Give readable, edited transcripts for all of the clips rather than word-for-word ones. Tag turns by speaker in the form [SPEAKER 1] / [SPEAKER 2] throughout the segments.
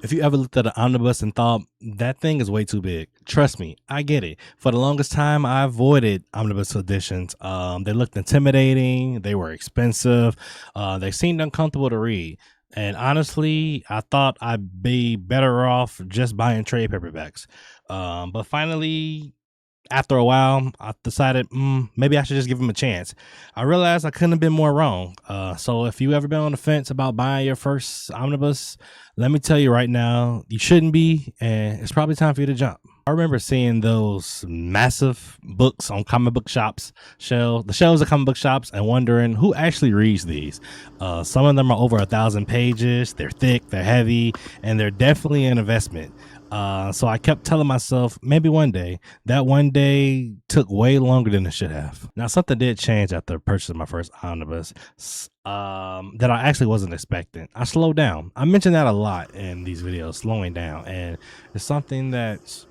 [SPEAKER 1] If you ever looked at an omnibus and thought that thing is way too big, trust me, I get it. For the longest time, I avoided omnibus editions. They looked intimidating, they were expensive, they seemed uncomfortable to read. And honestly, I thought I'd be better off just buying trade paperbacks. But finally, after a while, I decided maybe I should just give them a chance. I realized I couldn't have been more wrong. So if you ever been on the fence about buying your first omnibus, let me tell you right now, you shouldn't be, and it's probably time for you to jump. I remember seeing those massive books on comic book shops the shelves of comic book shops, and wondering who actually reads these. Some of them are over 1,000 pages. They're thick, they're heavy, and they're definitely an investment. So I kept telling myself maybe one day. That one day took way longer than it should have. Now, something did change after purchasing my first omnibus that I actually wasn't expecting. I slowed down. I mentioned that a lot in these videos, slowing down, and it's something that's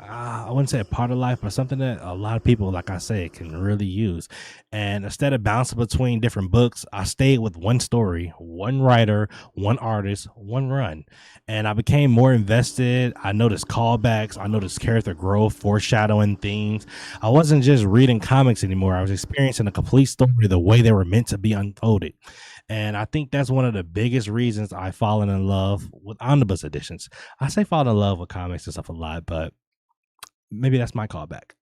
[SPEAKER 1] I wouldn't say a part of life, but something that a lot of people, like I said, can really use. And instead of bouncing between different books, I stayed with one story, one writer, one artist, one run. And I became more invested. I noticed callbacks. I noticed character growth, foreshadowing themes. I wasn't just reading comics anymore. I was experiencing a complete story the way they were meant to be unfolded. And I think that's one of the biggest reasons I've fallen in love with omnibus editions. I say fall in love with comics and stuff a lot, but maybe that's my callback.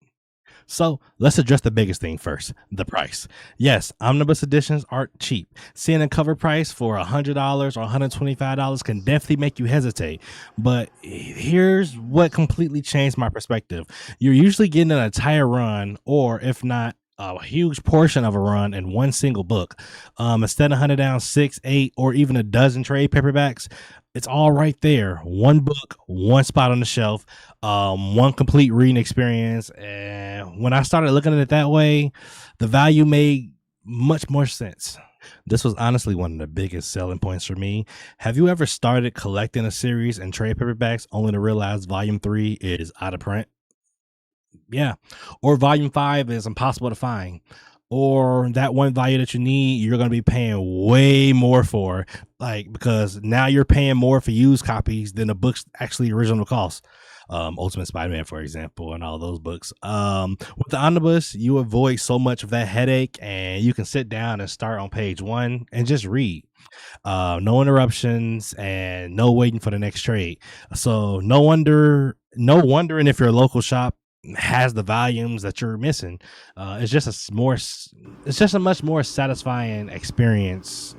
[SPEAKER 1] So let's address the biggest thing first, the price. Yes, omnibus editions aren't cheap. Seeing a cover price for $100 or $125 can definitely make you hesitate. But here's what completely changed my perspective. You're usually getting an entire run, or if not, a huge portion of a run in one single book. Instead of hunting down 6, 8, or even a dozen trade paperbacks, it's all right there. One book, one spot on the shelf, one complete reading experience. And when I started looking at it that way, the value made much more sense. This was honestly one of the biggest selling points for me. Have you ever started collecting a series in trade paperbacks only to realize volume 3 is out of print? Yeah. Or volume 5 is impossible to find. Or that one value that you need, you're going to be paying way more for, like, because now you're paying more for used copies than the book's actually original cost. Ultimate Spider-Man, for example, and all those books. With the omnibus, you avoid so much of that headache, and you can sit down and start on page 1 and just read. No interruptions and no waiting for the next trade. So no wondering if your local shop has the volumes that you're missing. It's just a much more satisfying experience,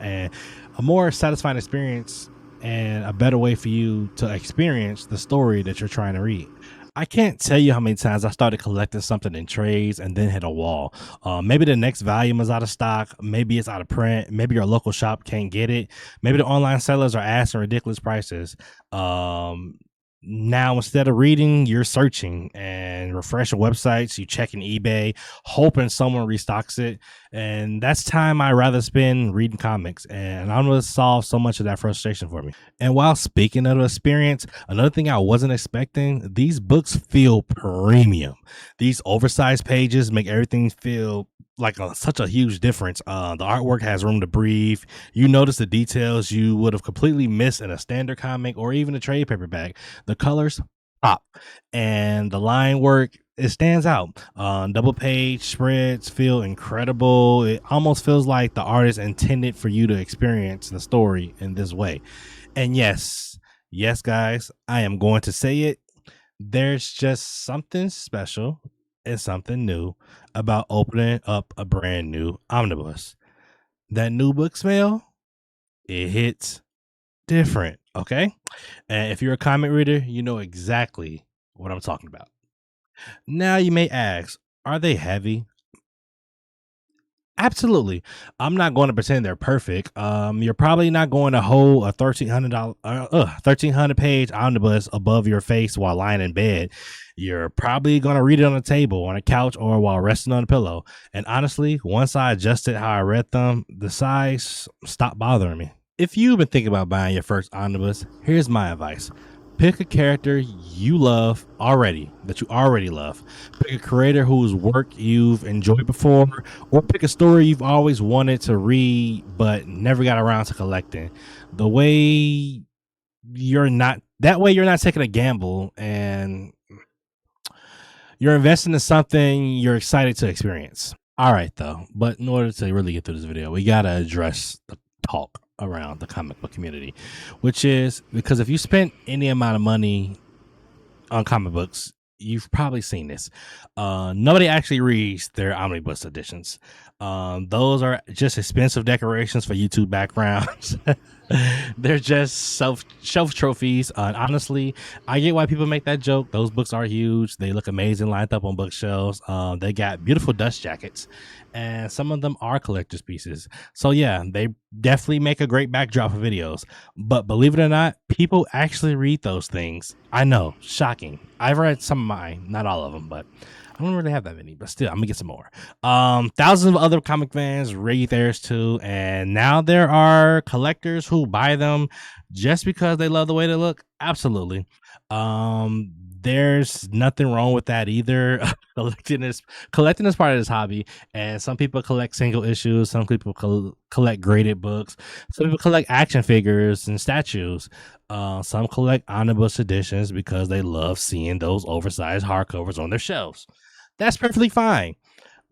[SPEAKER 1] and a better way for you to experience the story that you're trying to read. I can't tell you how many times I started collecting something in trades and then hit a wall. Maybe the next volume is out of stock. Maybe it's out of print. Maybe your local shop can't get it. Maybe the online sellers are asking ridiculous prices. Now, instead of reading, you're searching and refreshing websites, you checking eBay, hoping someone restocks it. And that's time I'd rather spend reading comics. And I'm going to solve so much of that frustration for me. And while speaking of the experience, another thing I wasn't expecting, these books feel premium. These oversized pages make everything feel like such a huge difference. The artwork has room to breathe. You notice the details you would have completely missed in a standard comic or even a trade paperback. The colors pop, and the line work, it stands out. Double page spreads feel incredible. It almost feels like the artist intended for you to experience the story in this way. And yes, guys, I am going to say it. There's just something special and something new about opening up a brand new omnibus. That new book smell, it hits different, okay? And if you're a comic reader, you know exactly what I'm talking about. Now you may ask, are they heavy? Absolutely. I'm not going to pretend they're perfect. You're probably not going to hold a $1,300 page omnibus above your face while lying in bed. You're probably going to read it on a table, on a couch, or while resting on a pillow. And honestly, once I adjusted how I read them, the size stopped bothering me. If you've been thinking about buying your first omnibus, here's my advice. Pick a character you love already, that you already love. Pick a creator whose work you've enjoyed before, or pick a story you've always wanted to read but never got around to collecting. The way you're not that way. You're not taking a gamble, and you're investing in something you're excited to experience. All right, though, but in order to really get through this video, we gotta address the talk around the comic book community, which is because if you spent any amount of money on comic books, you've probably seen this. Nobody actually reads their omnibus editions. Those are just expensive decorations for YouTube backgrounds. They're just shelf trophies. And honestly, I get why people make that joke. Those books are huge. They look amazing lined up on bookshelves. They got beautiful dust jackets, and some of them are collector's pieces. So yeah, they definitely make a great backdrop for videos. But believe it or not, people actually read those things. I know, shocking. I've read some of mine, not all of them, but I don't really have that many, but still, I'm gonna get some more. Thousands of other comic fans read theirs too, and now there are collectors who buy them just because they love the way they look. Absolutely. There's nothing wrong with that either. collecting is part of this hobby, and some people collect single issues, some people collect graded books, some people collect action figures and statues. Some collect omnibus editions because they love seeing those oversized hardcovers on their shelves. That's perfectly fine.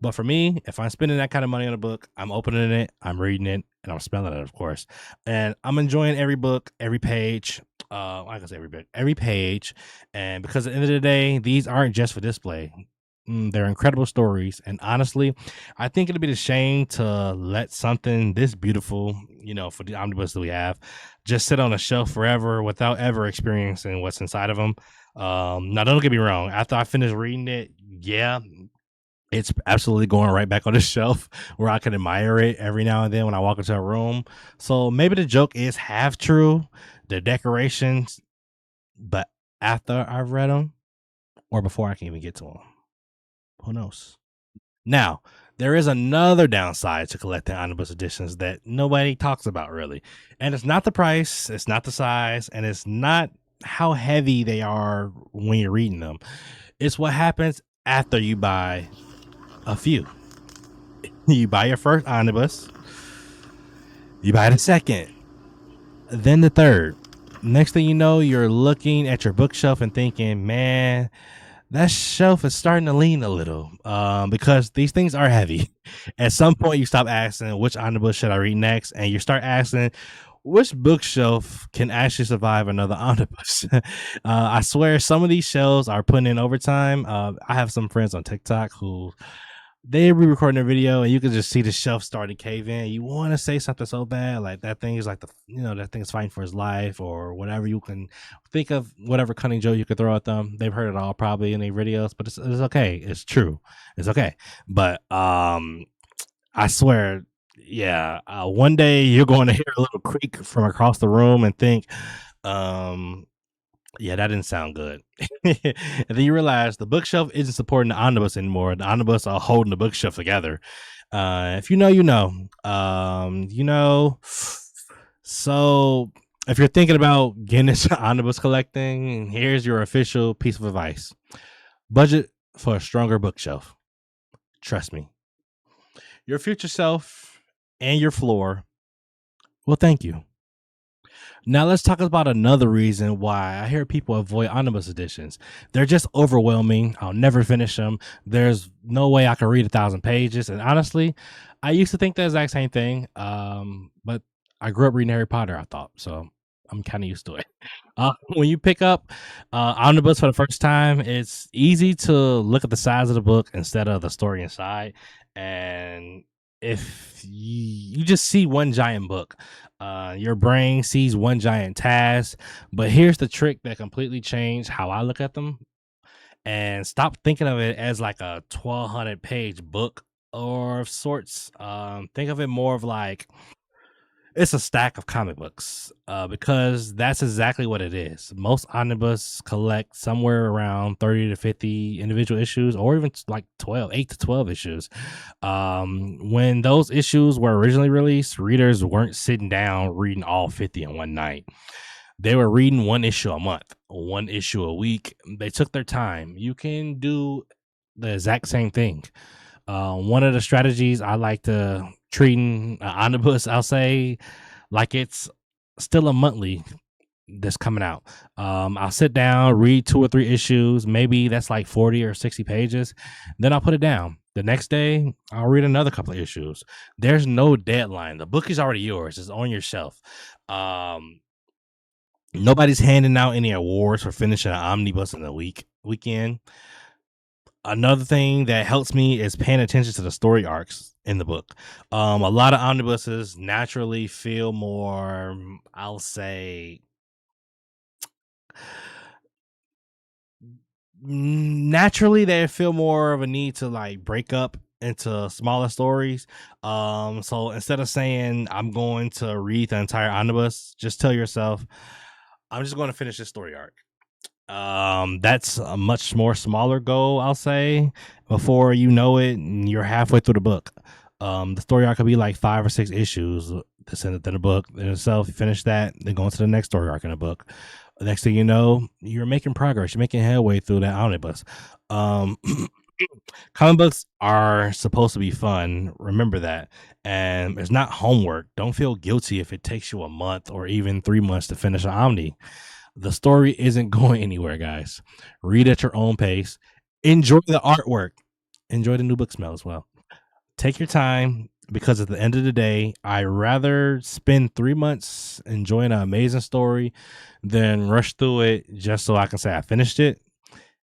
[SPEAKER 1] But for me, if I'm spending that kind of money on a book, I'm opening it, I'm reading it, and I'm spelling it, of course. And I'm enjoying every book, every page. I can say every book, every page. And because at the end of the day, these aren't just for display. They're incredible stories. And honestly, I think it'd be a shame to let something this beautiful, for the omnibus that we have, just sit on a shelf forever without ever experiencing what's inside of them. Now, don't get me wrong. After I finish reading it, yeah, it's absolutely going right back on the shelf where I can admire it every now and then when I walk into a room. So maybe the joke is half true, the decorations, but after I've read them or before I can even get to them, who knows? Now, there is another downside to collecting omnibus editions that nobody talks about really. And it's not the price, it's not the size, and it's not how heavy they are when you're reading them. It's what happens after you buy a few. You buy your first omnibus, you buy the second, then the third. Next thing you know, you're looking at your bookshelf and thinking, man, that shelf is starting to lean a little, because these things are heavy. At some point, you stop asking, which omnibus should I read next? And you start asking, which bookshelf can actually survive another omnibus? I swear some of these shelves are putting in overtime. I have some friends on TikTok who they re-recording their video and you can just see the shelf starting to cave in. You want to say something so bad, like that thing is like that thing is fighting for his life or whatever. You can think of whatever cunning joke you could throw at them. They've heard it all probably in their videos, but it's okay. It's true. It's okay. But I swear, yeah, one day you're going to hear a little creak from across the room and think, yeah, that didn't sound good. And then you realize the bookshelf isn't supporting the omnibus anymore. The omnibus are holding the bookshelf together. If you know, you know. So if you're thinking about getting into omnibus collecting, here's your official piece of advice. Budget for a stronger bookshelf. Trust me. Your future self and your floor will thank you. Now let's talk about another reason why I hear people avoid omnibus editions. They're just overwhelming. I'll never finish them. There's no way I can read 1,000 pages. And honestly, I used to think the exact same thing. But I grew up reading Harry Potter, I thought. So I'm kind of used to it. When you pick up omnibus for the first time, it's easy to look at the size of the book instead of the story inside. And if you just see one giant book, your brain sees one giant task. But here's the trick that completely changed how I look at them, and stop thinking of it as like a 1,200 page book or of sorts. Think of it more of like it's a stack of comic books, because that's exactly what it is. Most omnibus collect somewhere around 30 to 50 individual issues, or even like 8 to 12 issues. When those issues were originally released, readers weren't sitting down reading all 50 in one night. They were reading one issue a month, one issue a week. They took their time. You can do the exact same thing. One of the strategies I like to treating omnibus, I'll say, like it's still a monthly. that's coming out. I'll sit down, read 2 or 3 issues. Maybe that's like 40 or 60 pages. Then I'll put it down. The next day, I'll read another couple of issues. There's no deadline. The book is already yours. It's on your shelf. Um, Nobody's handing out any awards for finishing an omnibus in a weekend. Another thing that helps me is paying attention to the story arcs in the book. A lot of omnibuses naturally feel more, I'll say, naturally they feel more of a need to like break up into smaller stories. So instead of saying I'm going to read the entire omnibus, just tell yourself I'm just going to finish this story arc. That's a much more smaller goal, I'll say. Before you know it, you're halfway through the book. The story arc could be like 5 or 6 issues that's in the book in itself. You finish that, then go into the next story arc in the book. Next thing you know, you're making progress. You're making headway through that omnibus. Um, Comic books are supposed to be fun. Remember that. And it's not homework. Don't feel guilty if it takes you a month or even 3 months to finish an Omni. The story isn't going anywhere, guys. Read at your own pace. Enjoy the artwork. Enjoy the new book smell as well. Take your time because at the end of the day, I rather spend 3 months enjoying an amazing story than rush through it just so I can say I finished it.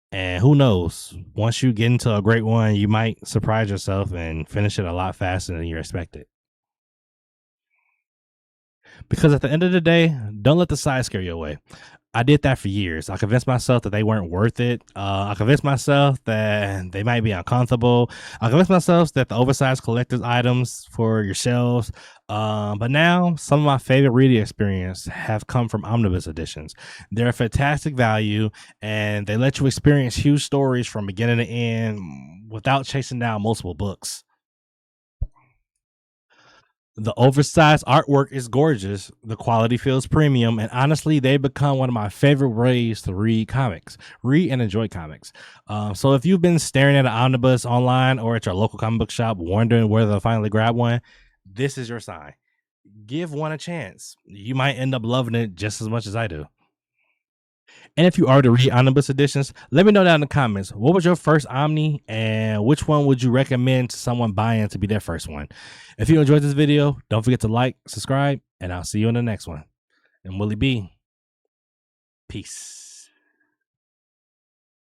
[SPEAKER 1] And who knows, once you get into a great one, you might surprise yourself and finish it a lot faster than you expected. Because at the end of the day, don't let the size scare you away. I did that for years. I convinced myself that they weren't worth it. I convinced myself that they might be uncomfortable. I convinced myself that the oversized collector's items for your shelves. But now, some of my favorite reading experience have come from omnibus editions. They're a fantastic value, and they let you experience huge stories from beginning to end without chasing down multiple books. The oversized artwork is gorgeous. The quality feels premium, and honestly, they become one of my favorite ways to read and enjoy comics. So if you've been staring at an omnibus online or at your local comic book shop, wondering whether to finally grab one, this is your sign. Give one a chance. You might end up loving it just as much as I do. And if you already read omnibus editions, let me know down in the comments. What was your first Omni and which one would you recommend to someone buying to be their first one? If you enjoyed this video, don't forget to like, subscribe, and I'll see you in the next one. And Willie B, peace.